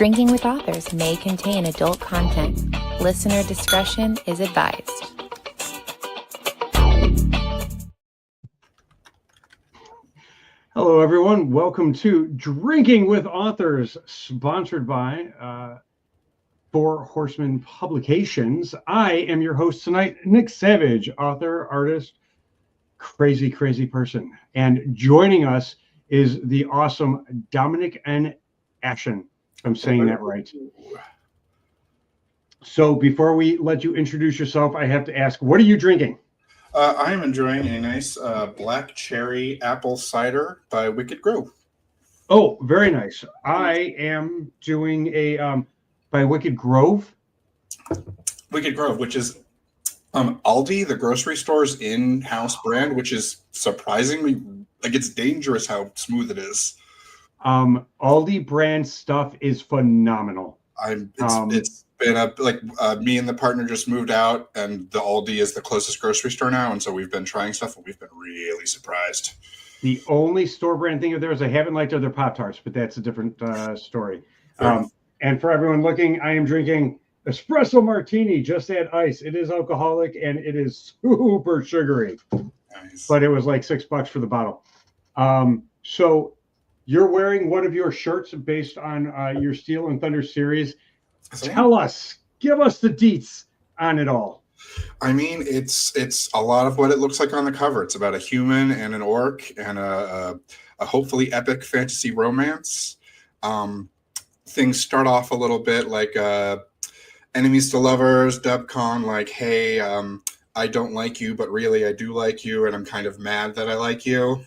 Drinking with Authors may contain adult content. Listener discretion is advised. Hello, everyone. Welcome to Drinking with Authors, sponsored by Four Horsemen Publications. I am your host tonight, Nick Savage, author, artist, crazy person. And joining us is the awesome Dominic N. Ashen. I'm saying that right. So before we let you introduce yourself, I have to ask, what are you drinking? I am enjoying a nice black cherry apple cider by Wicked Grove. Oh, very nice. I am doing a by Wicked Grove. Wicked Grove, which is Aldi, the grocery store's in-house brand, which is surprisingly, like, it's dangerous how smooth it is. Aldi brand stuff is phenomenal. It's been me and the partner just moved out, and the Aldi is the closest grocery store now, and so we've been trying stuff, and we've been really surprised. The only store brand thing of theirs I haven't liked are their Pop-Tarts, but that's a different story. And for everyone looking, I am drinking espresso martini, just add ice. It is alcoholic and it is super sugary. Nice. But it was like $6 for the bottle. So you're wearing one of your shirts based on your Steel and Thunder series. Tell us, give us the deets on it all. I mean, it's a lot of what it looks like on the cover. It's about a human and an orc and a hopefully epic fantasy romance. Things start off a little bit like enemies to lovers, Dubcon, like, hey, I don't like you, but really I do like you, and I'm kind of mad that I like you.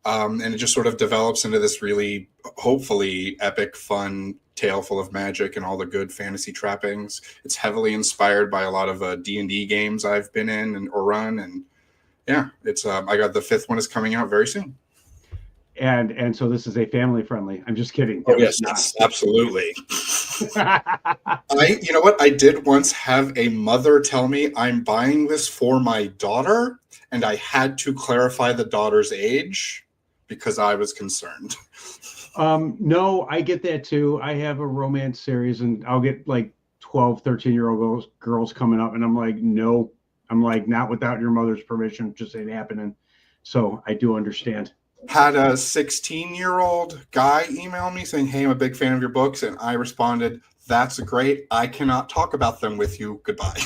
And it just sort of develops into this really, hopefully, epic, fun tale full of magic and all the good fantasy trappings. It's heavily inspired by a lot of D&D games I've been in or run, and yeah, it's I got the 5th one is coming out very soon. And so this is a family friendly. I'm just kidding. Oh yes, absolutely. You know what? I did once have a mother tell me I'm buying this for my daughter, and I had to clarify the daughter's age because I was concerned. No, I get that too. I have a romance series, and I'll get like 12, 13-year-old girls coming up, and I'm like, no. I'm like, not without your mother's permission. Just ain't happening. So I do understand. Had a 16-year-old guy email me saying, hey, I'm a big fan of your books. And I responded, that's great. I cannot talk about them with you. Goodbye.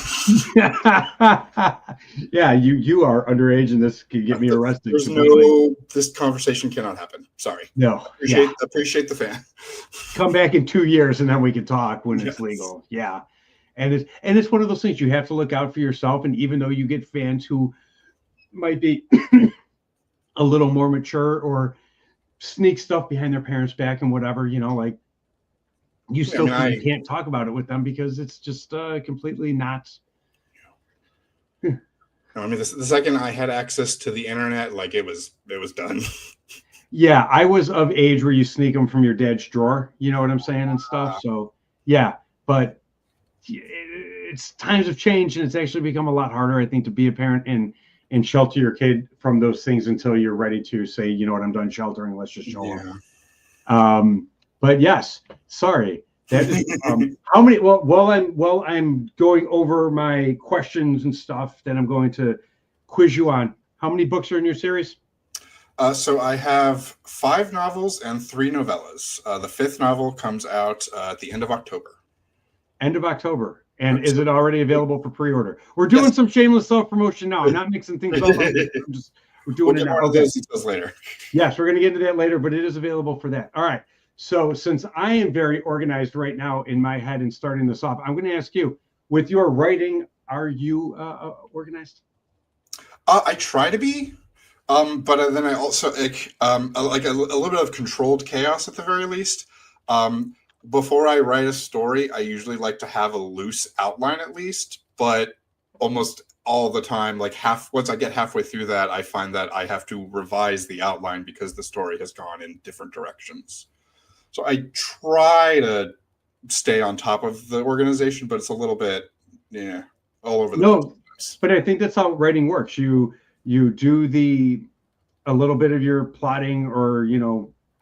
Yeah, you are underage, and this could get me arrested. This conversation cannot happen. Sorry. No. Appreciate the fan. Come back in 2 years, and then we can talk when it's legal. Yeah. And it's one of those things you have to look out for yourself. And even though you get fans who might be a little more mature or sneak stuff behind their parents' back and whatever, like you still you can't talk about it with them because it's just completely not. I mean, the second I had access to the internet, like it was done. Yeah, I was of age where you sneak them from your dad's drawer, you know what I'm saying, and stuff. So yeah, but it's times have changed, and it's actually become a lot harder, I think, to be a parent and shelter your kid from those things until you're ready to say, you know what, I'm done sheltering. Let's just show them. But yes, sorry. That is, how many? Well, while I'm going over my questions and stuff that I'm going to quiz you on, how many books are in your series? So I have 5 novels and 3 novellas. The 5th novel comes out at the end of October. End of October. And is it already available for pre-order? We're doing some shameless self-promotion now. I'm not mixing things up. We're doing it now. We'll get those details later. Yes, we're going to get into that later, but it is available for that. All right. So since I am very organized right now in my head and starting this off, I'm going to ask you, with your writing, are you organized? I try to be, but then I also like a little bit of controlled chaos at the very least. Before I write a story, I usually like to have a loose outline at least, but almost all the time, like once I get halfway through that, I find that I have to revise the outline because the story has gone in different directions. So I try to stay on top of the organization, but it's a little bit, all over the place. But I think that's how writing works. You do a little bit of your plotting or,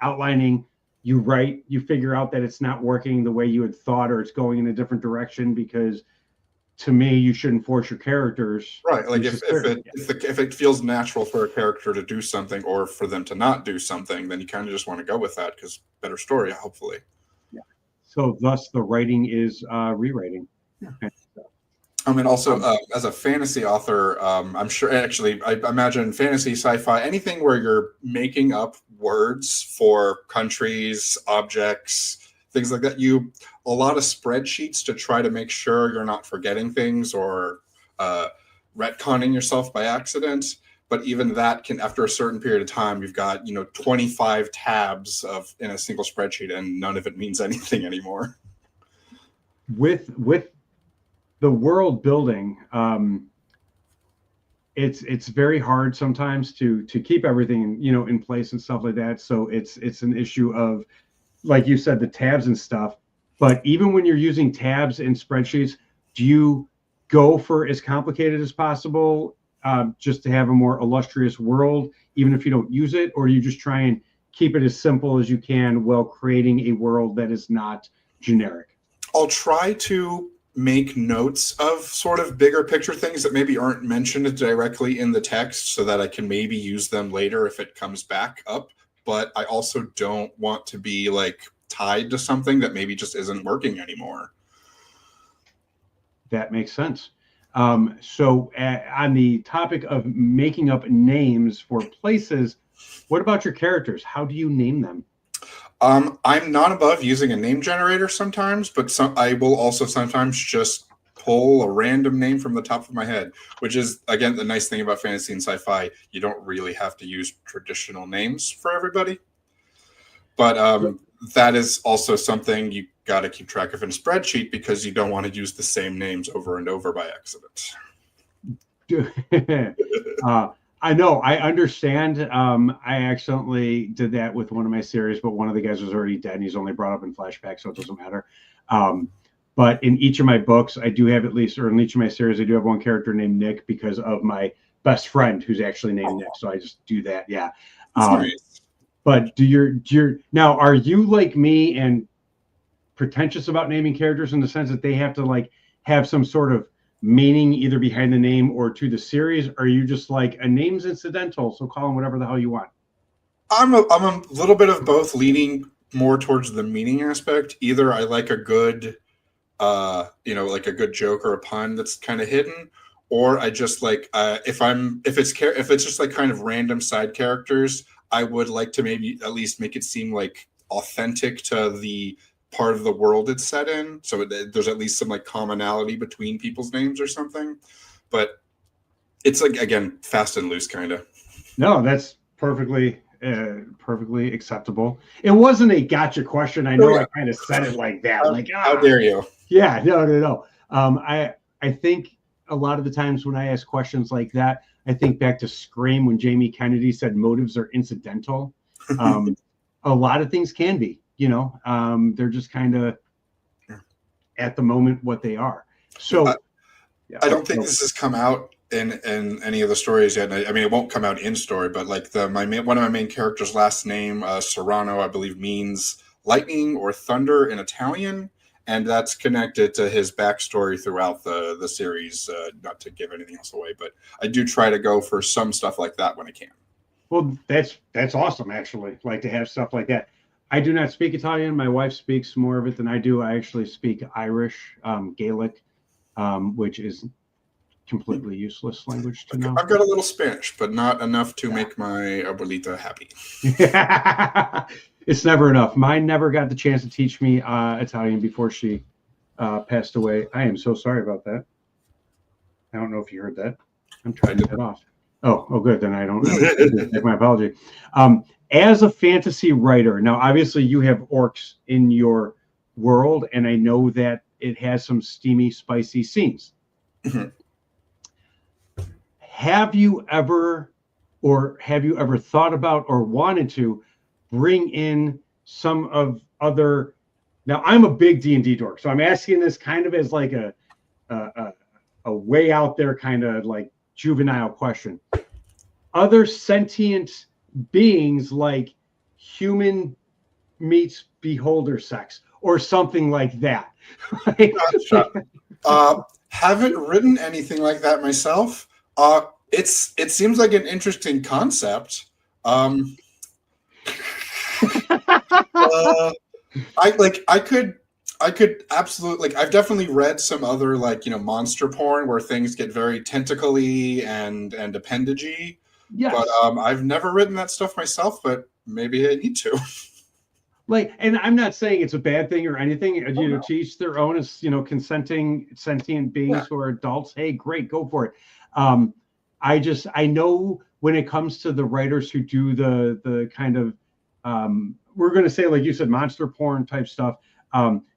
outlining, you write, you figure out that it's not working the way you had thought, or it's going in a different direction, because to me, you shouldn't force your characters. Right. Like if it feels natural for a character to do something or for them to not do something, then you kind of just want to go with that because better story, hopefully. Yeah. So thus the writing is rewriting. Yeah. And also as a fantasy author, I'm sure actually I imagine fantasy, sci-fi, anything where you're making up words for countries, objects, things like that. A lot of spreadsheets to try to make sure you're not forgetting things or retconning yourself by accident. But even that can, after a certain period of time, you've got 25 tabs in a single spreadsheet, and none of it means anything anymore. With the world building, it's very hard sometimes to keep everything in place and stuff like that. So it's an issue of, like you said, the tabs and stuff. But even when you're using tabs in spreadsheets, do you go for as complicated as possible, just to have a more illustrious world, even if you don't use it, or you just try and keep it as simple as you can while creating a world that is not generic? I'll try to make notes of sort of bigger picture things that maybe aren't mentioned directly in the text so that I can maybe use them later if it comes back up. But I also don't want to be like tied to something that maybe just isn't working anymore. That makes sense. So on the topic of making up names for places, what about your characters? How do you name them? I'm not above using a name generator sometimes, but I will also sometimes just pull a random name from the top of my head, which is, again, the nice thing about fantasy and sci-fi. You don't really have to use traditional names for everybody. But that is also something you got to keep track of in a spreadsheet, because you don't want to use the same names over and over by accident. I know, I understand. I accidentally did that with one of my series, but one of the guys was already dead and he's only brought up in flashback, so it doesn't matter. But in each of my books, I do have or in each of my series, I do have one character named Nick because of my best friend who's actually named Nick. So I just do that. Yeah. Nice. But now, are you like me and pretentious about naming characters in the sense that they have to like have some sort of meaning either behind the name or to the series? Or are you just like, a name's incidental, so call them whatever the hell you want? I'm a little bit of both, leaning more towards the meaning aspect. Either I like a good, like a good joke or a pun that's kind of hidden, or I just like if it's just like kind of random side characters, I would like to maybe at least make it seem like authentic to the part of the world it's set in, so there's at least some like commonality between people's names or something. But it's like, again, fast and loose kind of. No, that's perfectly acceptable. It wasn't a gotcha question. I know. I kind of said it like that. How dare you? Yeah, no. I think a lot of the times when I ask questions like that, I think back to Scream when Jamie Kennedy said motives are incidental. A lot of things can be, they're just kind of at the moment what they are. So I don't think this has come out in any of the stories yet. I mean, it won't come out in story, but like one of my main characters' last name, Serrano, I believe, means lightning or thunder in Italian. And that's connected to his backstory throughout the series. Not to give anything else away, but I do try to go for some stuff like that when I can. Well, that's awesome, actually. Like to have stuff like that. I do not speak Italian. My wife speaks more of it than I do. I actually speak Irish, Gaelic, which is completely useless language to know. I've got a little Spanish, but not enough to make my abuelita happy. It's never enough. Mine never got the chance to teach me Italian before she passed away. I am so sorry about that. I don't know if you heard that. I'm trying to get off. Oh, good. Then I don't take my apology. As a fantasy writer, now obviously you have orcs in your world, and I know that it has some steamy, spicy scenes. Mm-hmm. Have you ever thought about or wanted to bring in some of other? Now, I'm a big D&D dork, so I'm asking this kind of as like a way out there kind of like juvenile question. Other sentient beings like human meets beholder sex or something like that. Like, Gotcha. Haven't written anything like that myself. It seems like an interesting concept. I could absolutely, like, I've definitely read some other, like, monster porn where things get very tentacly and appendagey. yes. But I've never written that stuff myself, but maybe I need to. Like, and I'm not saying it's a bad thing or anything. No. To each their own, as consenting sentient beings who are adults. Hey, great, go for it. I know when it comes to the writers who do the kind of we're going to say, like you said, monster porn type stuff.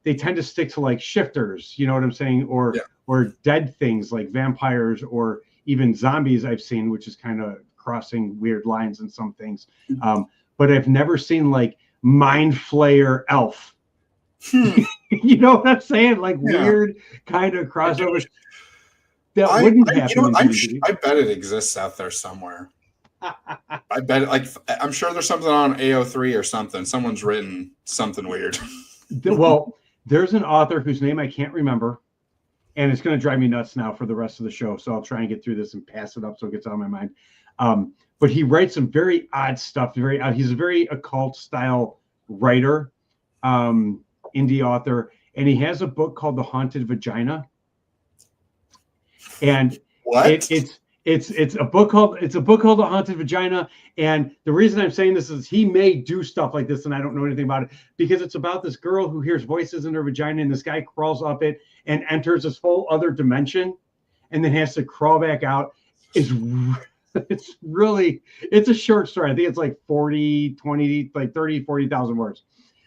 They tend to stick to like shifters. You know what I'm saying? Or dead things like vampires or even zombies. I've seen, which is kind of crossing weird lines in some things. But I've never seen like mind flayer elf. You know what I'm saying? Like weird kind of crossovers. That wouldn't happen. I bet it exists out there somewhere. I bet it, like, I'm sure there's something on AO3 or something. Someone's written something weird. Well, there's an author whose name I can't remember, and it's going to drive me nuts now for the rest of the show. So I'll try and get through this and pass it up so it gets out of my mind. But he writes some very odd stuff. He's a very occult style writer, indie author, and he has a book called The Haunted Vagina. And what? It's a book called The Haunted Vagina. And the reason I'm saying this is he may do stuff like this, and I don't know anything about it, because it's about this girl who hears voices in her vagina, and this guy crawls up it and enters this whole other dimension, and then has to crawl back out. It's a short story. I think it's like 40,000 words.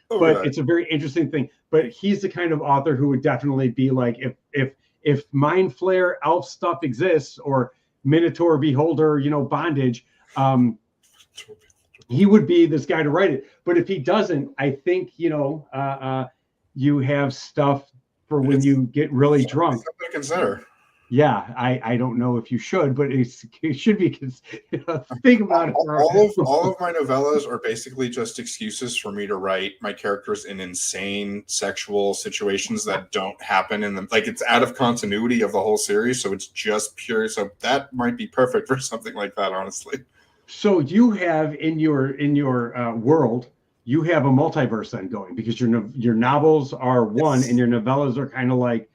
But it's a very interesting thing. But he's the kind of author who would definitely be like, if mind flare elf stuff exists, or Minotaur beholder, bondage, he would be this guy to write it. But if he doesn't, I think you have stuff for when you get really drunk. Something to consider. Yeah, I don't know if you should, but it should be. Think about it. All of my novellas are basically just excuses for me to write my characters in insane sexual situations that don't happen in them. Like, it's out of continuity of the whole series, so it's just pure. So that might be perfect for something like that, honestly. So you have in your world, you have a multiverse then going, because your novels are one, and your novellas are kind of like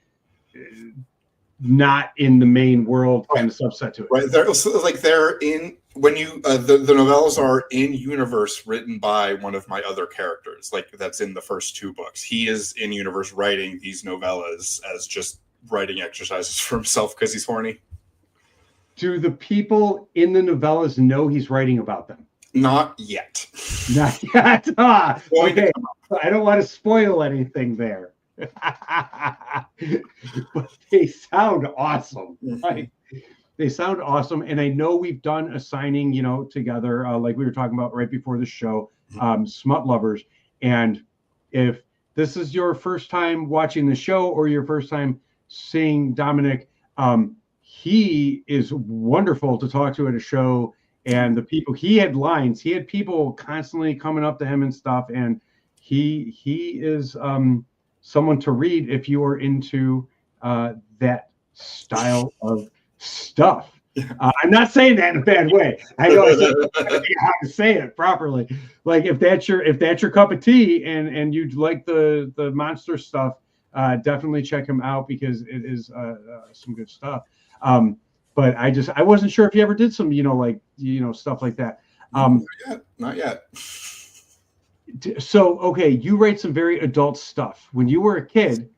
not in the main world, kind of subset to it. Right. They're in, when you the novellas are in universe written by one of my other characters. Like, that's in the first two books. He is in universe writing these novellas as just writing exercises for himself because he's horny. Do the people in the novellas know he's writing about them? Not yet. Not yet. Okay. I don't want to spoil anything there. But they sound awesome. Right? They sound awesome. And I know we've done a signing, together, like we were talking about right before the show, Smut Lovers. And if this is your first time watching the show or your first time seeing Dominic, he is wonderful to talk to at a show. And the people, he had lines, he had people constantly coming up to him and stuff. And he is someone to read if you are into that style of stuff. I'm not saying that in a bad way. I know I how to say it properly. Like, if that's your cup of tea and you'd like the monster stuff, definitely check him out, because it is some good stuff. But I wasn't sure if you ever did some stuff like that. Not yet. So, okay, you write some very adult stuff. When you were a kid,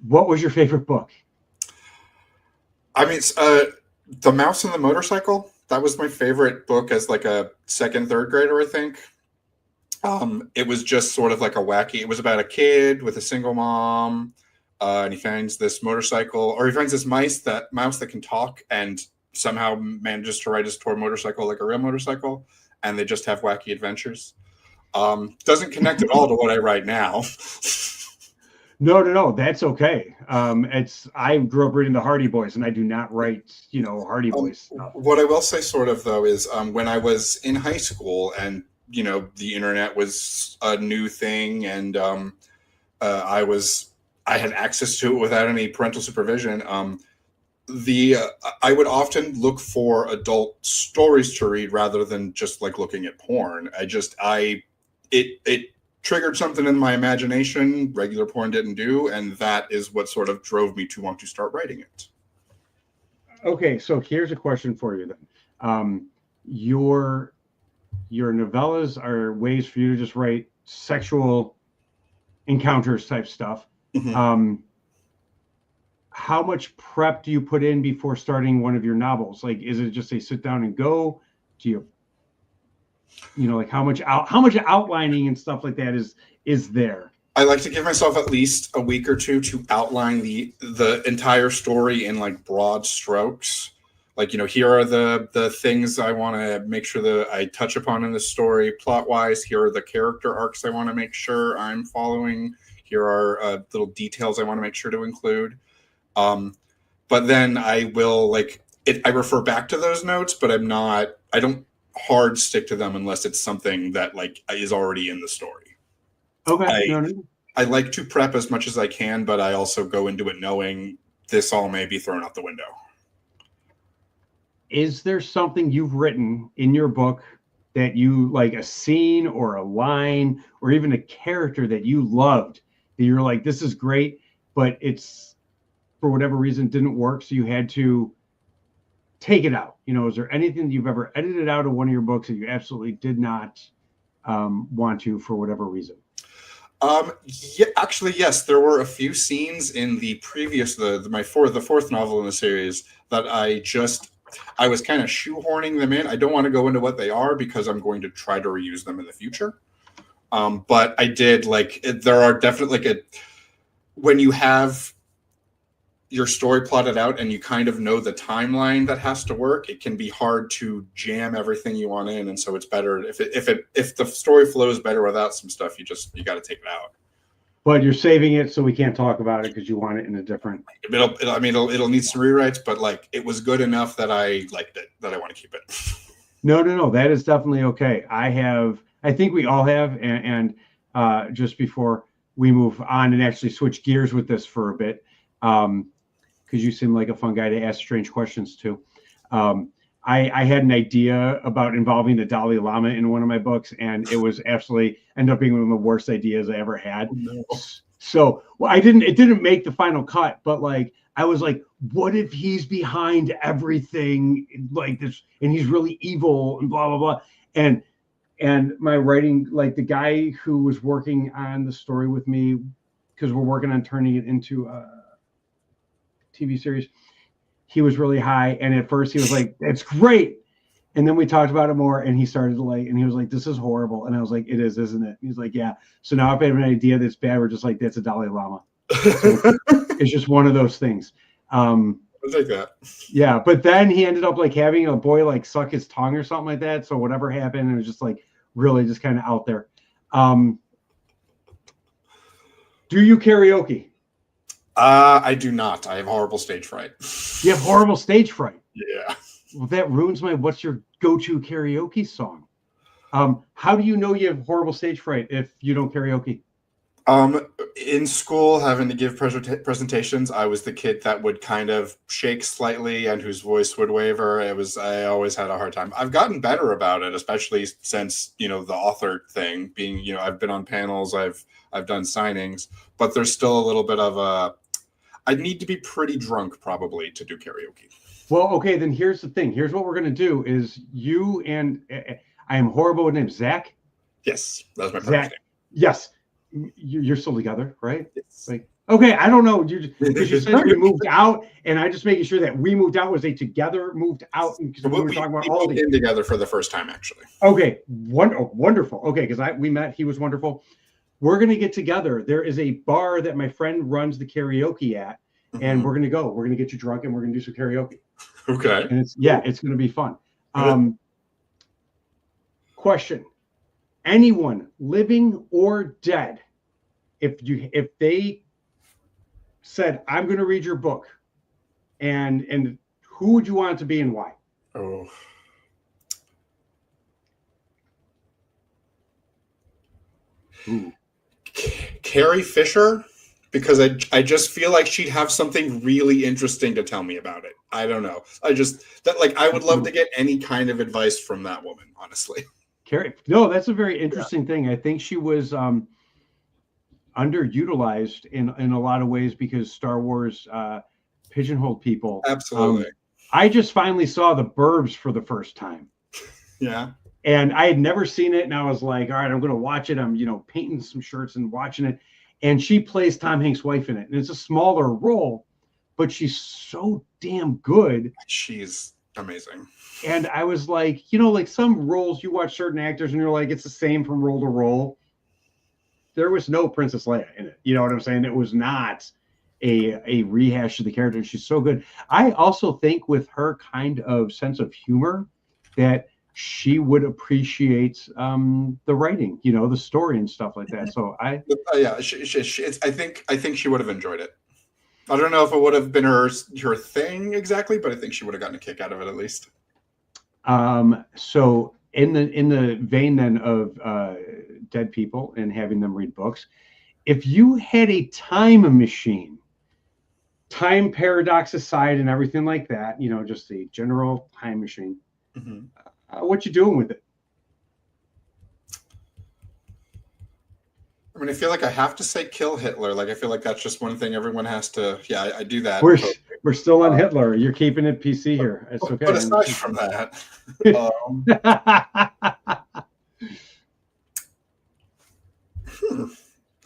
what was your favorite book? I mean, The Mouse and the Motorcycle. That was my favorite book as like a second, third grader, I think. It was just sort of like a wacky. It was about a kid with a single mom, and he finds this motorcycle, or he finds this mouse that can talk, and somehow manages to ride his toy motorcycle like a real motorcycle, and they just have wacky adventures. Doesn't connect at all to what I write now. No, that's okay. I grew up reading the Hardy Boys, and I do not write, Hardy Boys stuff. What I will say, sort of though, is when I was in high school and the internet was a new thing, and I had access to it without any parental supervision. I would often look for adult stories to read rather than just like looking at porn. It triggered something in my imagination regular porn didn't do, and that is what sort of drove me to want to start writing it. Okay, so here's a question for you then. Your novellas are ways for you to just write sexual encounters type stuff. Mm-hmm. How much prep do you put in before starting one of your novels? Like, is it just a sit down and go? Do you like how much outlining and stuff like that is there? I like to give myself at least a week or two to outline the entire story in like broad strokes. Like, here are the things I want to make sure that I touch upon in the story plot wise. Here are the character arcs I want to make sure I'm following. Here are little details I want to make sure to include. But then I will I refer back to those notes, but I don't hard stick to them unless it's something that like is already in the story. Okay. I like to prep as much as I can, but I also go into it knowing this all may be thrown out the window. Is there something you've written in your book that you like, a scene or a line or even a character that you loved, that you're like, this is great, but it's for whatever reason didn't work, so you had to take it out? Is there anything you've ever edited out of one of your books that you absolutely did not want to for whatever reason? Yeah, actually, yes. There were a few scenes in the previous, the fourth novel in the series that I was kind of shoehorning them in. I don't want to go into what they are because I'm going to try to reuse them in the future. But I did there are definitely when you have your story plotted out and you kind of know the timeline that has to work, it can be hard to jam everything you want in. And so it's better if the story flows better without some stuff, you got to take it out. But you're saving it so we can't talk about it because you want it in a different. It'll need some rewrites, but it was good enough that I liked it, that I want to keep it. No, that is definitely okay. I think we all have, and just before we move on and actually switch gears with this for a bit, because you seem like a fun guy to ask strange questions to. I had an idea about involving the Dalai Lama in one of my books, and it was absolutely ended up being one of the worst ideas I ever had. Oh, no. So it didn't make the final cut, but I was like, what if he's behind everything like this, and he's really evil and blah, blah, blah. And my writing, the guy who was working on the story with me, because we're working on turning it into a TV series, he was really high, and at first he was like, "It's great," and then we talked about it more, and he started to and he was like, "This is horrible," and I was like, "It is, isn't it?" He's like, "Yeah." So now if I have an idea that's bad, we're just like, "That's a Dalai Lama." So it's just one of those things. I'll take that. Yeah, but then he ended up having a boy suck his tongue or something like that. So whatever happened, it was just really just kind of out there. Do you karaoke? I do not. I have horrible stage fright. You have horrible stage fright? Yeah. Well, that ruins what's your go-to karaoke song? How do you know you have horrible stage fright if you don't karaoke? In school, having to give presentations, I was the kid that would kind of shake slightly and whose voice would waver. I always had a hard time. I've gotten better about it, especially since, the author thing being, I've been on panels, I've done signings, but there's still a little bit of I'd need to be pretty drunk probably to do karaoke. Well, okay, then here's the thing. Here's what we're going to do is you and I am horrible with names. Zach? Yes, that's my perfect name. Yes. You're still together, right? Yes. Okay, I don't know. Because you said we moved out, and I just making sure that we moved out was a together moved out. Because we were talking about all moved in together for the first time, actually. Okay, wonderful. Okay, because we met. He was wonderful. We're going to get together. There is a bar that my friend runs the karaoke at, and we're going to go. We're going to get you drunk, and we're going to do some karaoke. Okay. And it's going to be fun. Question: anyone, living or dead, if they said, "I'm going to read your book," and who would you want it to be and why? Oh. Ooh. Carrie Fisher, because I just feel like she'd have something really interesting to tell me about it. I don't know. I would love to get any kind of advice from that woman, honestly. Carrie, no, that's a very interesting thing. I think she was underutilized in a lot of ways because Star Wars pigeonholed people. Absolutely. I just finally saw The Burbs for the first time. Yeah. And I had never seen it, and I was like, all right, I'm going to watch it. I'm, painting some shirts and watching it. And she plays Tom Hanks' wife in it. And it's a smaller role, but she's so damn good. She's amazing. And I was like, like some roles, you watch certain actors and you're like, it's the same from role to role. There was no Princess Leia in it. You know what I'm saying? It was not a rehash of the character. And she's so good. I also think with her kind of sense of humor that she would appreciate the writing, the story and stuff like that. So I think she would have enjoyed it. I don't know if it would have been her thing exactly, but I think she would have gotten a kick out of it at least. So in the vein then of dead people and having them read books, if you had a time machine, time paradox aside and everything like that, just the general time machine, mm-hmm. What you doing with it? I mean, I feel like I have to say kill Hitler. Like, I feel like that's just one thing everyone has to. Yeah, I do that. We're still on Hitler. You're keeping it PC here. It's okay. But aside from that,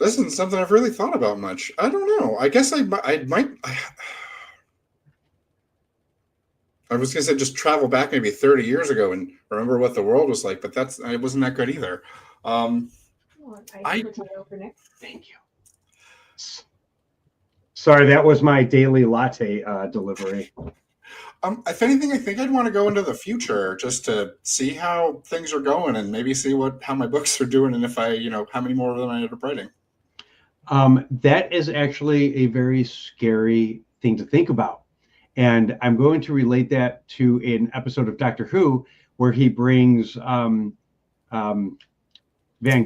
this isn't something I've really thought about much. I don't know. I guess I might. I was going to say just travel back maybe 30 years ago and remember what the world was like, but it wasn't that good either. Thank you. Sorry, that was my daily latte delivery. If anything, I think I'd want to go into the future just to see how things are going and maybe see how my books are doing and if how many more of them I ended up writing. That is actually a very scary thing to think about. And I'm going to relate that to an episode of Doctor Who where he brings Van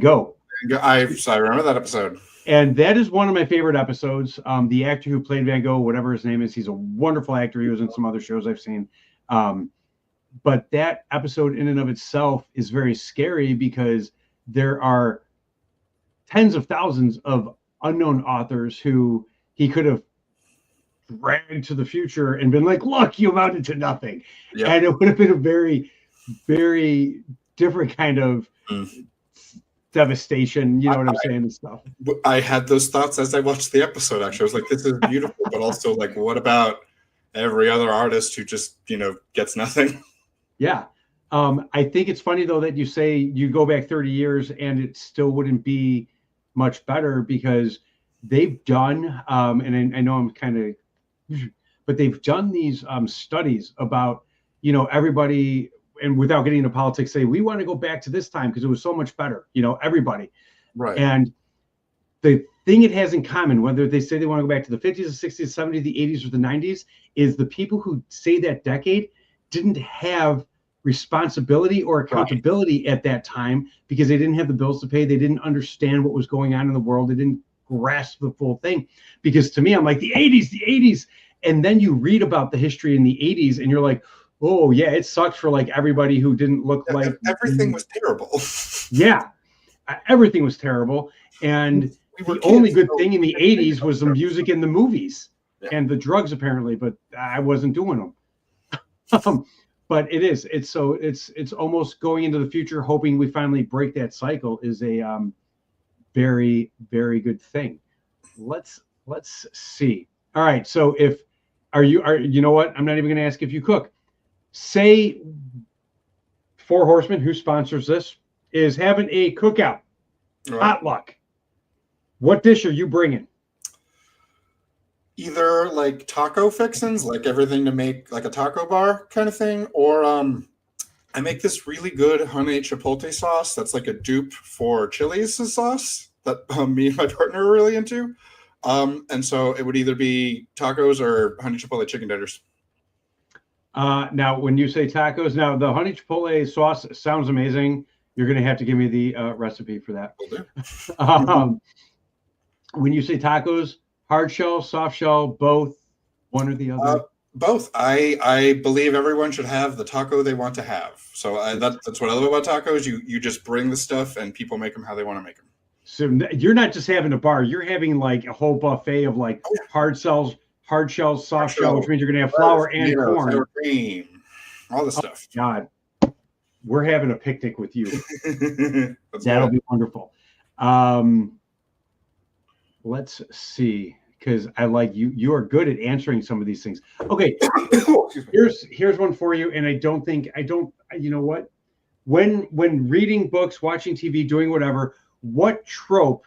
Gogh. I remember that episode. And that is one of my favorite episodes. The actor who played Van Gogh, whatever his name is, he's a wonderful actor. He was in some other shows I've seen. But that episode in and of itself is very scary because there are tens of thousands of unknown authors who he could have dragged to the future and been like, look, you amounted to nothing. Yep. And it would have been a very, very different kind of devastation, you know what I'm saying, and stuff. I had those thoughts as I watched the episode, actually. I was like, this is beautiful, but also like, what about every other artist who just, gets nothing? Yeah. I think it's funny, though, that you say you go back 30 years and it still wouldn't be much better because they've done, and I know I'm kind of, but they've done these studies about, everybody, and without getting into politics, say, we want to go back to this time because it was so much better, everybody. Right. And the thing it has in common, whether they say they want to go back to the 50s, the 60s, 70s, the 80s, or the 90s, is the people who say that decade didn't have responsibility or accountability at that time because they didn't have the bills to pay. They didn't understand what was going on in the world. They didn't grasp the full thing. Because to me, I'm like, the 80s. And then you read about the history in the 80s and you're like, oh, yeah, it sucked for like everybody who didn't look like everything was terrible. Yeah, everything was terrible. And the only good thing in the 80s was the music and the movies and the drugs, apparently, but I wasn't doing them. But it's almost going into the future, hoping we finally break that cycle is a very, very good thing. Let's see. All right. So you know what? I'm not even going to ask if you cook. Say Four Horsemen, who sponsors this, is having a cookout, potluck. What dish are you bringing? Either like taco fixins, like everything to make like a taco bar kind of thing, or I make this really good honey chipotle sauce that's like a dupe for Chili's sauce that me and my partner are really into. And so it would either be tacos or honey chipotle chicken tenders. Now, when you say tacos, now the honey chipotle sauce sounds amazing. You're going to have to give me the recipe for that. Will do. When you say tacos, hard shell, soft shell, both, one or the other? Both. I believe everyone should have the taco they want to have. So that's what I love about tacos. You just bring the stuff and people make them how they want to make them. So you're not just having a bar. You're having like a whole buffet of like hard shells, soft shell, which means you're going to have flour and corn. Sour cream, all the stuff. God, we're having a picnic with you. That'll be wonderful. Let's see, because I like you. You are good at answering some of these things. Okay, here's one for you, and I don't. You know what? When reading books, watching TV, doing whatever, what trope,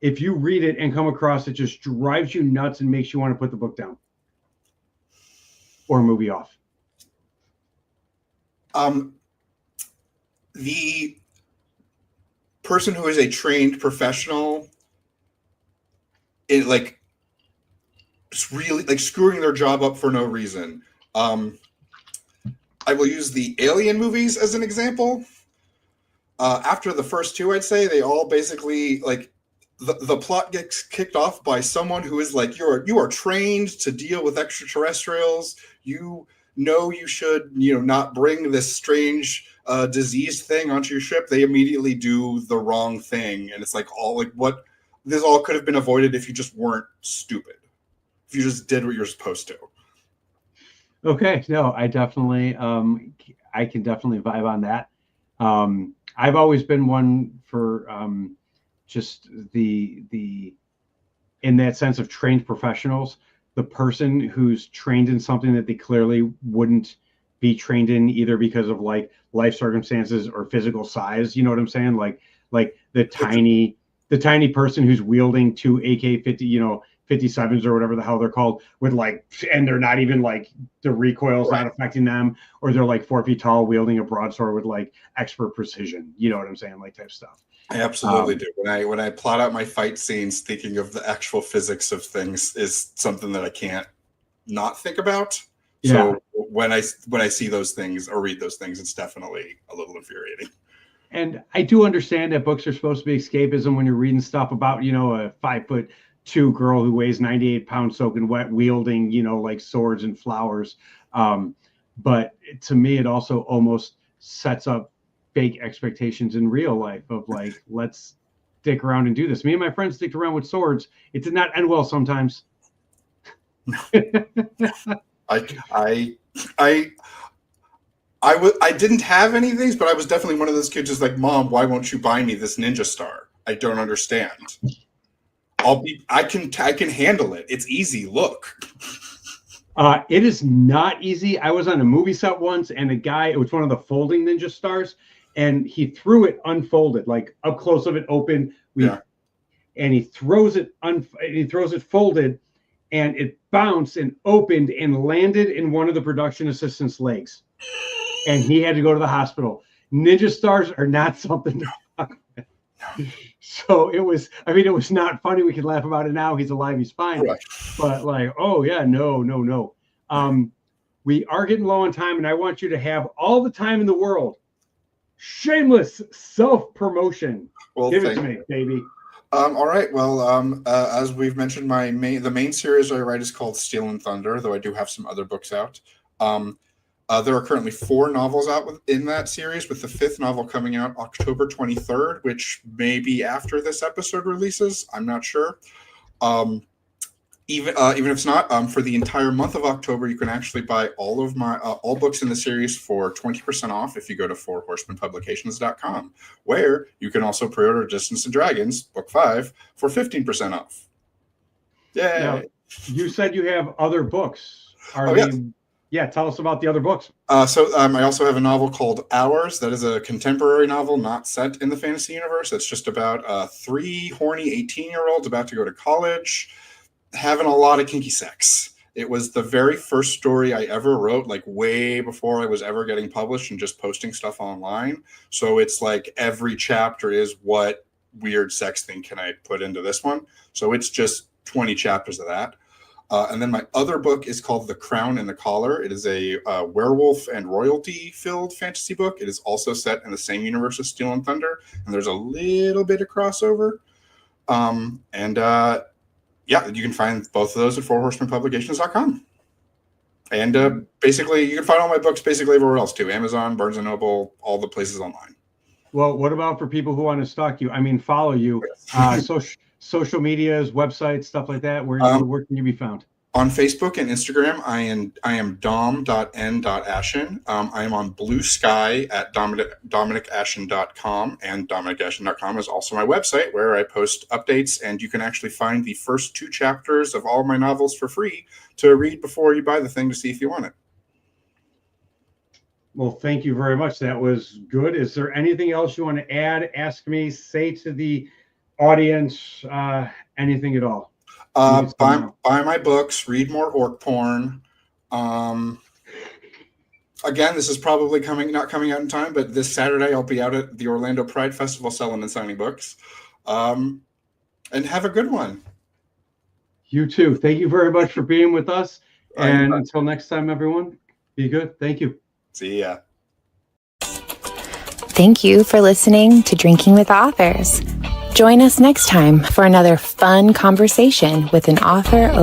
if you read it and come across it, just drives you nuts and makes you want to put the book down or movie off? The person who is a trained professional, it's really like screwing their job up for no reason. I will use the Alien movies as an example. After the first two, I'd say they all basically like the plot gets kicked off by someone who is like, you are trained to deal with extraterrestrials. You know you should not bring this strange diseased thing onto your ship. They immediately do the wrong thing, and it's like what this all could have been avoided if you just weren't stupid. If you just did what you're supposed to. Okay, no, I definitely, I can definitely vibe on that. I've always been one for just the in that sense of trained professionals, the person who's trained in something that they clearly wouldn't be trained in either because of like life circumstances or physical size. You know what I'm saying? Like the tiny person who's wielding two AK-50, 57s or whatever the hell they're called with and they're not even like the recoil's not affecting them, or they're like 4 feet tall wielding a broadsword with like expert precision. You know what I'm saying? Like type stuff. I absolutely do. When I plot out my fight scenes, thinking of the actual physics of things is something that I can't not think about. So when I see those things or read those things, it's definitely a little infuriating. And I do understand that books are supposed to be escapism when you're reading stuff about, a 5'2" girl who weighs 98 pounds soaking wet, wielding, like swords and flowers. But to me, it also almost sets up fake expectations in real life of like, let's stick around and do this. Me and my friends sticked around with swords. It did not end well sometimes. I didn't have any of these, but I was definitely one of those kids who's like, Mom, why won't you buy me this ninja star? I don't understand. I can handle it. It's easy. Look. It is not easy. I was on a movie set once, and a guy, it was one of the folding ninja stars, and he threw it unfolded, like up close of it open. And he throws it folded, and it bounced and opened and landed in one of the production assistant's legs. And he had to go to the hospital. Ninja stars are not something to talk about. So it was not funny. We can laugh about it now. He's alive. He's fine. Right. But like, oh yeah, no. We are getting low on time, and I want you to have all the time in the world. Shameless self-promotion. Well, give it to me, baby. All right. Well, as we've mentioned, the main series I write is called Steel and Thunder, though I do have some other books out. There are currently 4 novels out in that series, with the 5th novel coming out October 23rd, which may be after this episode releases. I'm not sure. Even if it's not, for the entire month of October, you can actually buy all of my all books in the series for 20% off if you go to fourhorsemanpublications.com, where you can also pre-order Distance of Dragons, Book 5, for 15% off. Yay! Now, you said you have other books. Yeah, tell us about the other books. I also have a novel called Hours. That is a contemporary novel not set in the fantasy universe. It's just about 3 horny 18-year-olds about to go to college, having a lot of kinky sex. It was the very first story I ever wrote, like way before I was ever getting published and just posting stuff online. So it's like every chapter is what weird sex thing can I put into this one. So it's just 20 chapters of that. And then my other book is called The Crown and the Collar. It is a werewolf and royalty-filled fantasy book. It is also set in the same universe as Steel and Thunder, and there's a little bit of crossover. Yeah, you can find both of those at fourhorsemanpublications.com. And basically, you can find all my books basically everywhere else too. Amazon, Barnes & Noble, all the places online. Well, what about for people who want to stalk you? I mean, follow you, social medias, websites, stuff like that. Where can you be found? On Facebook and Instagram, I am dom.n.ashen. I am on Blue Sky at dominicashen.com, and dominicashen.com is also my website where I post updates, and you can actually find the first 2 chapters of all my novels for free to read before you buy the thing to see if you want it. Well, thank you very much. That was good. Is there anything else you want to add, ask me, say to the audience, anything at all? Buy my books, read more orc porn. Again, this is probably not coming out in time, but this Saturday I'll be out at the Orlando Pride Festival selling and signing books. And have a good one. You too. Thank you very much for being with us. And until next time, everyone, be good. Thank you. See ya. Thank you for listening to Drinking with Authors. Join us next time for another fun conversation with an author